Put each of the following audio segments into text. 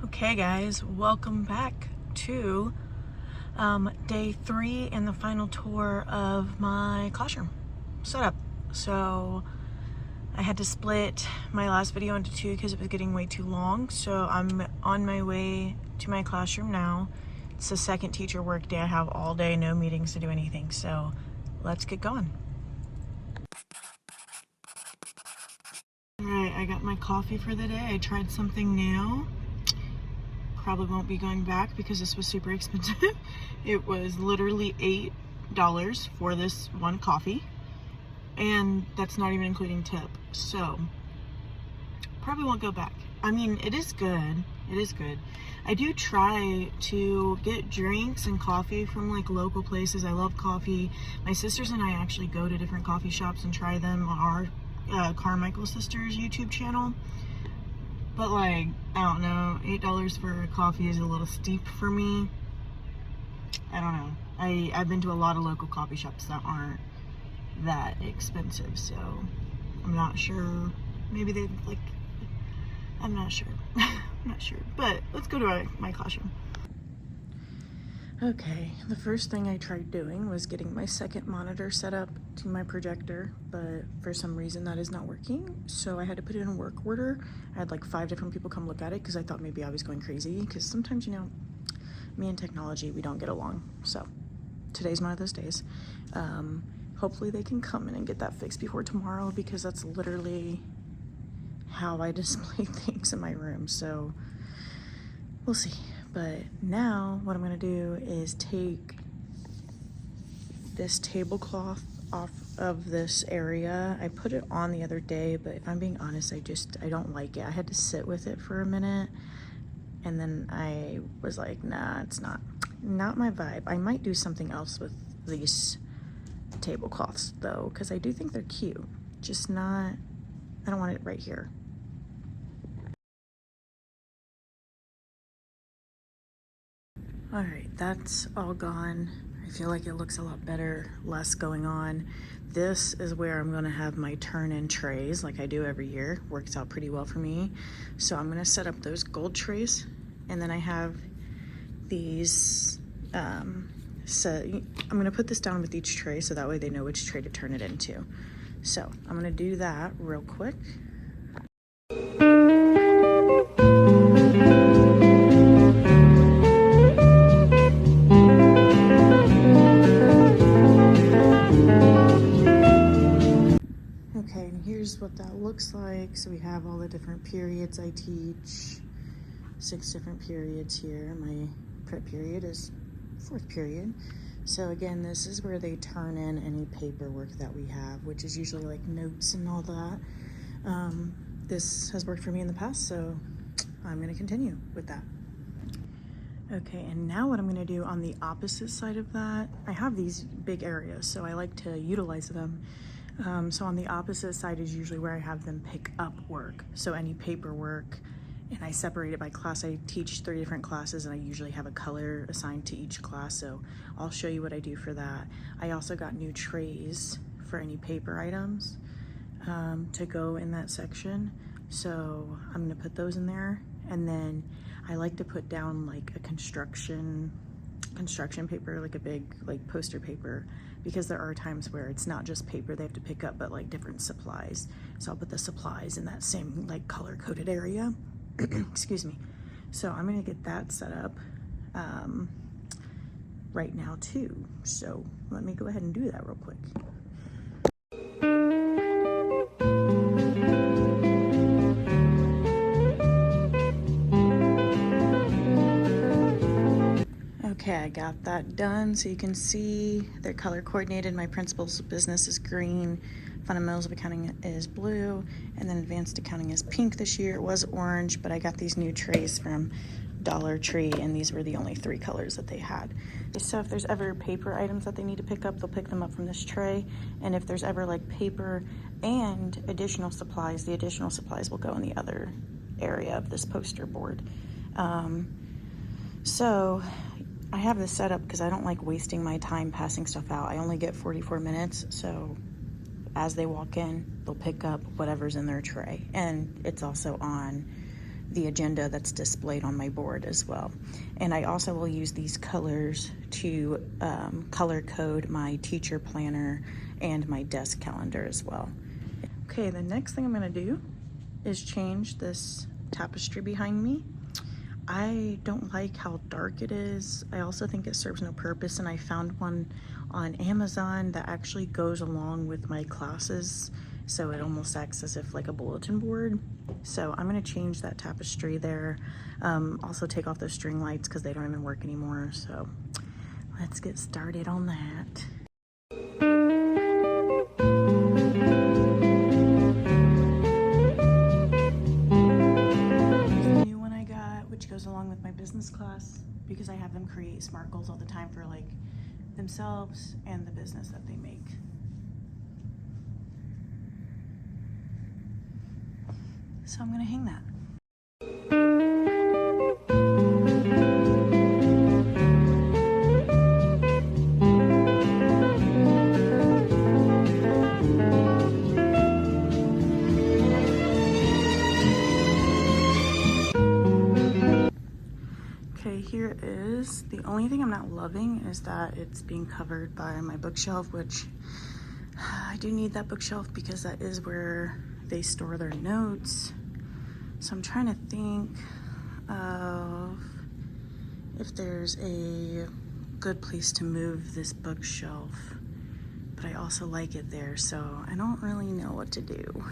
Okay guys, welcome back to day 3 and the final tour of my classroom setup. So I had to split my last video into 2 because it was getting way too long. So I'm on my way to my classroom now. It's the second teacher work day. I have all day, no meetings to do anything. So let's get going. Alright, I got my coffee for the day. I tried something new. Probably won't be going back because this was super expensive. It was literally $8 for this one coffee, and that's not even including tip. So probably won't go back. I mean, it is good. It is good. I do try to get drinks and coffee from like local places. I love coffee. My sisters and I actually go to different coffee shops and try them on our Carmichael Sisters YouTube channel. But like, I don't know, $8 for a coffee is a little steep for me. I don't know. I've been to a lot of local coffee shops that aren't that expensive, so I'm not sure. Maybe they like, I'm not sure. I'm not sure. But let's go to my classroom. Okay, the first thing I tried doing was getting my second monitor set up to my projector, but for some reason that is not working, so I had to put it in a work order. I had like 5 different people come look at it because I thought maybe I was going crazy, because sometimes, you know, me and technology, we don't get along. So today's one of those days. Hopefully they can come in and get that fixed before tomorrow, because that's literally how I display things in my room, so we'll see. But now what I'm gonna do is take this tablecloth off of this area. I put it on the other day, but if I'm being honest, I don't like it. I had to sit with it for a minute, and then I was like, nah, it's not my vibe. I might do something else with these tablecloths though, because I do think they're cute, just not, I don't want it right here. All right, that's all gone. I feel like it looks a lot better, less going on. This is where I'm gonna have my turn-in trays like I do every year. Works out pretty well for me. So I'm gonna set up those gold trays, and then I have these, so I'm gonna put this down with each tray so that way they know which tray to turn it into. So I'm gonna do that real quick. What that looks like. So we have all the different periods I teach, 6 different periods here. My prep period is 4th period. So again, this is where they turn in any paperwork that we have, which is usually like notes and all that. This has worked for me in the past, so I'm going to continue with that. Okay, and now what I'm going to do on the opposite side of that, I have these big areas, so I like to utilize them. So on the opposite side is usually where I have them pick up work. So any paperwork, and I separate it by class. I teach 3 different classes, and I usually have a color assigned to each class. So I'll show you what I do for that. I also got new trays for any paper items to go in that section. So I'm gonna put those in there. And then I like to put down like a construction paper, like a big like poster paper, because there are times where it's not just paper they have to pick up, but like different supplies. So I'll put the supplies in that same like color coded area. Excuse me. So I'm gonna get that set up right now too. So let me go ahead and do that real quick. Okay, I got that done. So you can see they're color coordinated. My principal's business is green, fundamentals of accounting is blue, and then advanced accounting is pink this year. It was orange, but I got these new trays from Dollar Tree, and these were the only 3 colors that they had. So if there's ever paper items that they need to pick up, they'll pick them up from this tray. And if there's ever like paper and additional supplies, the additional supplies will go in the other area of this poster board. So I have this set up because I don't like wasting my time passing stuff out. I only get 44 minutes, so as they walk in, they'll pick up whatever's in their tray. And it's also on the agenda that's displayed on my board as well. And I also will use these colors to color code my teacher planner and my desk calendar as well. Okay, the next thing I'm gonna do is change this tapestry behind me. I don't like how dark it is. I also think it serves no purpose, and I found one on Amazon that actually goes along with my classes, so it almost acts as if like a bulletin board. So I'm gonna change that tapestry there. Also take off those string lights because they don't even work anymore. So let's get started on that. Goes along with my business class because I have them create SMART goals all the time for like themselves and the business that they make. So I'm gonna hang that. Here is the only thing I'm not loving is that it's being covered by my bookshelf, which I do need that bookshelf because that is where they store their notes. So I'm trying to think of if there's a good place to move this bookshelf, but I also like it there, so I don't really know what to do.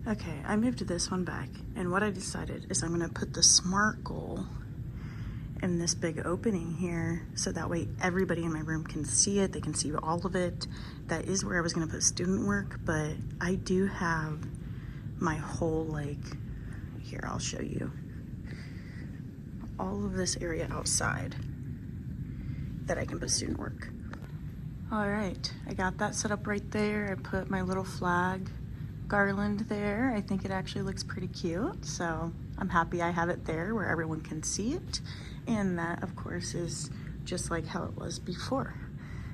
Okay, I moved this one back, and what I decided is I'm gonna put the SMART goal in this big opening here, so that way everybody in my room can see it. They can see all of it. That is where I was gonna put student work, but I do have my whole, like, here, I'll show you. All of this area outside that I can put student work. All right, I got that set up right there. I put my little flag garland there. I think it actually looks pretty cute, so I'm happy I have it there where everyone can see it. And that, of course, is just like how it was before.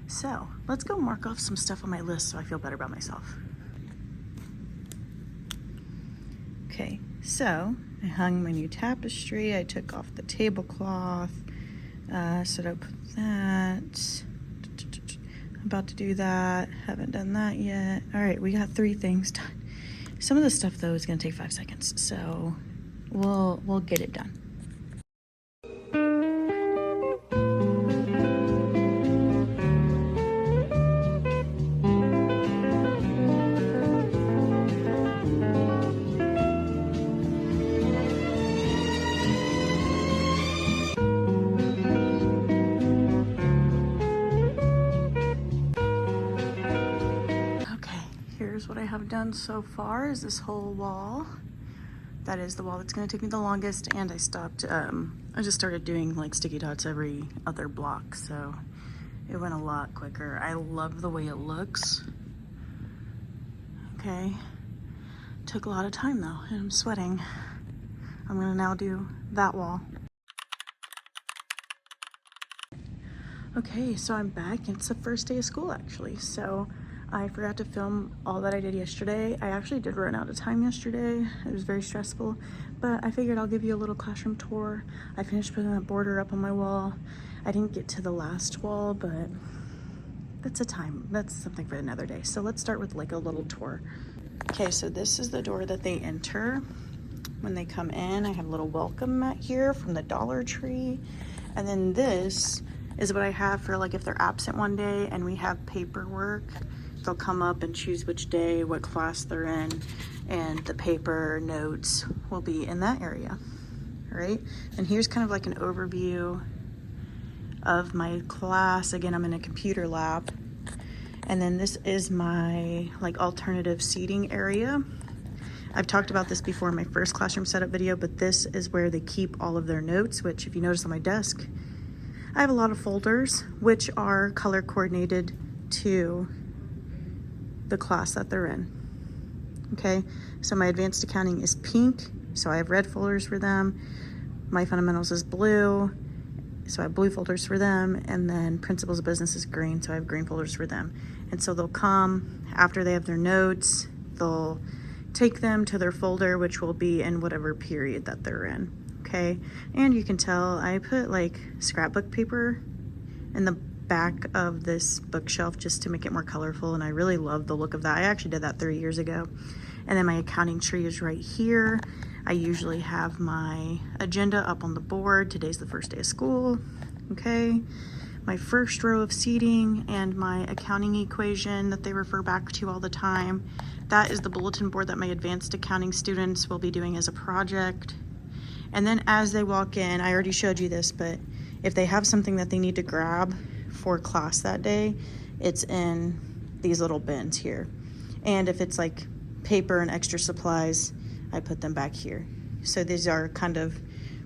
So let's go mark off some stuff on my list so I feel better about myself. Okay, so I hung my new tapestry. I took off the tablecloth, set up that. About to do that. Haven't done that yet. All right, we got 3 things done. Some of the stuff though is gonna take 5 seconds, so we'll get it done. What I have done so far is this whole wall. That is the wall that's going to take me the longest, and I stopped, I just started doing like sticky dots every other block, so it went a lot quicker. I love the way it looks. Okay, took a lot of time though, and I'm sweating. I'm gonna now do that wall. Okay, so I'm back. It's the first day of school actually, so I forgot to film all that I did yesterday. I actually did run out of time yesterday. It was very stressful, but I figured I'll give you a little classroom tour. I finished putting that border up on my wall. I didn't get to the last wall, but that's something for another day. So let's start with like a little tour. Okay, so this is the door that they enter when they come in. I have a little welcome mat here from the Dollar Tree. And then this is what I have for like if they're absent one day and we have paperwork. They'll come up and choose which day, what class they're in, and the paper notes will be in that area, all right? And here's kind of like an overview of my class. Again, I'm in a computer lab. And then this is my like alternative seating area. I've talked about this before in my first classroom setup video, but this is where they keep all of their notes, which if you notice on my desk, I have a lot of folders, which are color coordinated to the class that they're in. Okay, so my advanced accounting is pink, so I have red folders for them. My fundamentals is blue, so I have blue folders for them. And then principles of business is green, so I have green folders for them. And so they'll come after they have their notes, they'll take them to their folder, which will be in whatever period that they're in, okay? And you can tell I put like scrapbook paper in the back of this bookshelf just to make it more colorful, and I really love the look of that. I actually did that 3 years ago. And then my accounting tree is right here. I usually have my agenda up on the board. Today's the first day of school, okay? My first row of seating and my accounting equation that they refer back to all the time. That is the bulletin board that my advanced accounting students will be doing as a project. And then as they walk in, I already showed you this, but if they have something that they need to grab for class that day, it's in these little bins here. And if it's like paper and extra supplies, I put them back here. So these are kind of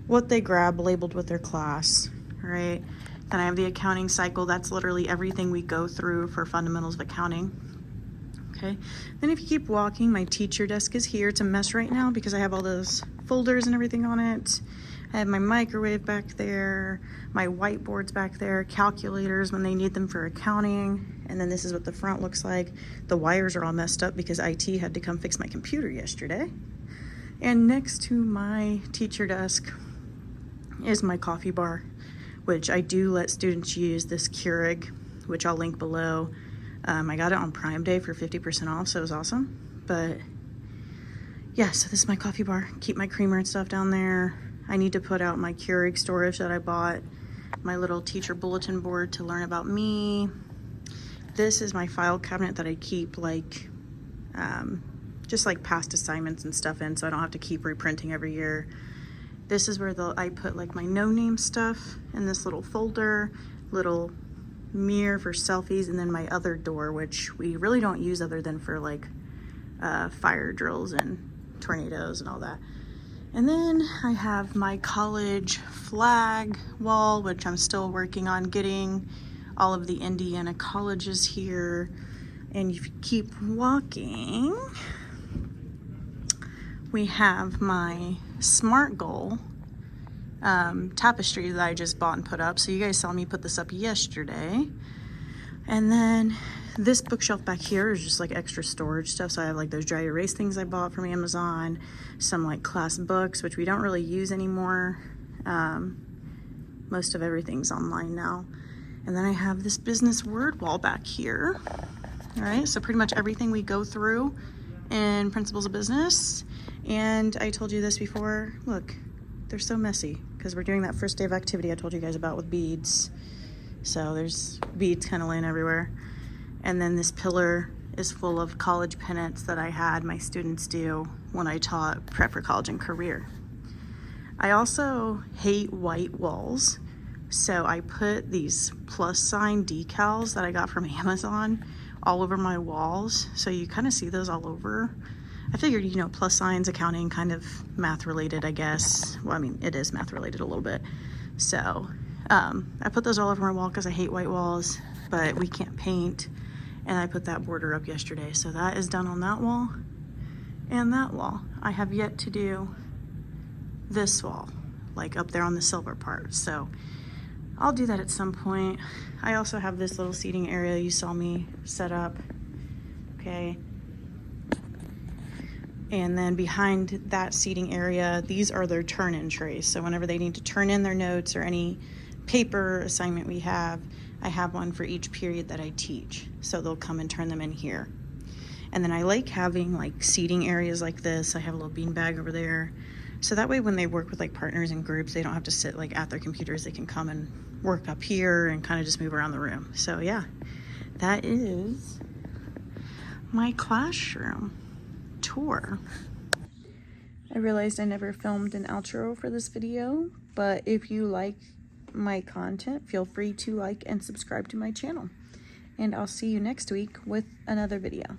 what they grab labeled with their class, right? Then I have the accounting cycle. That's literally everything we go through for fundamentals of accounting. Okay, then if you keep walking, my teacher desk is here. It's a mess right now because I have all those folders and everything on it. I have my microwave back there, my whiteboards back there, calculators when they need them for accounting. And then this is what the front looks like. The wires are all messed up because IT had to come fix my computer yesterday. And next to my teacher desk is my coffee bar, which I do let students use this Keurig, which I'll link below. I got it on Prime Day for 50% off, so it was awesome. But yeah, so this is my coffee bar. Keep my creamer and stuff down there. I need to put out my Keurig storage that I bought, my little teacher bulletin board to learn about me. This is my file cabinet that I keep like, just like past assignments and stuff in, so I don't have to keep reprinting every year. This is where I put like my no-name stuff in this little folder, little mirror for selfies, and then my other door, which we really don't use other than for like fire drills and tornadoes and all that. And then I have my college flag wall, which I'm still working on getting all of the Indiana colleges here. And if you keep walking, we have my SMART goal tapestry that I just bought and put up. So you guys saw me put this up yesterday. And then this bookshelf back here is just like extra storage stuff. So I have like those dry erase things I bought from Amazon, some like class books, which we don't really use anymore. Most of everything's online now. And then I have this business word wall back here. All right, so pretty much everything we go through in Principles of Business. And I told you this before, look, they're so messy because we're doing that first day of activity I told you guys about with beads. So there's beads kind of laying everywhere. And then this pillar is full of college pennants that I had my students do when I taught prep for college and career. I also hate white walls. So I put these plus sign decals that I got from Amazon all over my walls. So you kind of see those all over. I figured, you know, plus signs, accounting, kind of math related, I guess. Well, I mean, it is math related a little bit. So I put those all over my wall because I hate white walls, but we can't paint. And I put that border up yesterday. So that is done on that wall and that wall. I have yet to do this wall, like up there on the silver part. So I'll do that at some point. I also have this little seating area you saw me set up, okay? And then behind that seating area, these are their turn-in trays. So whenever they need to turn in their notes or any paper assignment we have, I have one for each period that I teach. So they'll come and turn them in here. And then I like having like seating areas like this. I have a little bean bag over there. So that way when they work with like partners and groups, they don't have to sit like at their computers. They can come and work up here and kind of just move around the room. So yeah, that is my classroom tour. I realized I never filmed an outro for this video, but if you like my content, feel free to like and subscribe to my channel. And I'll see you next week with another video.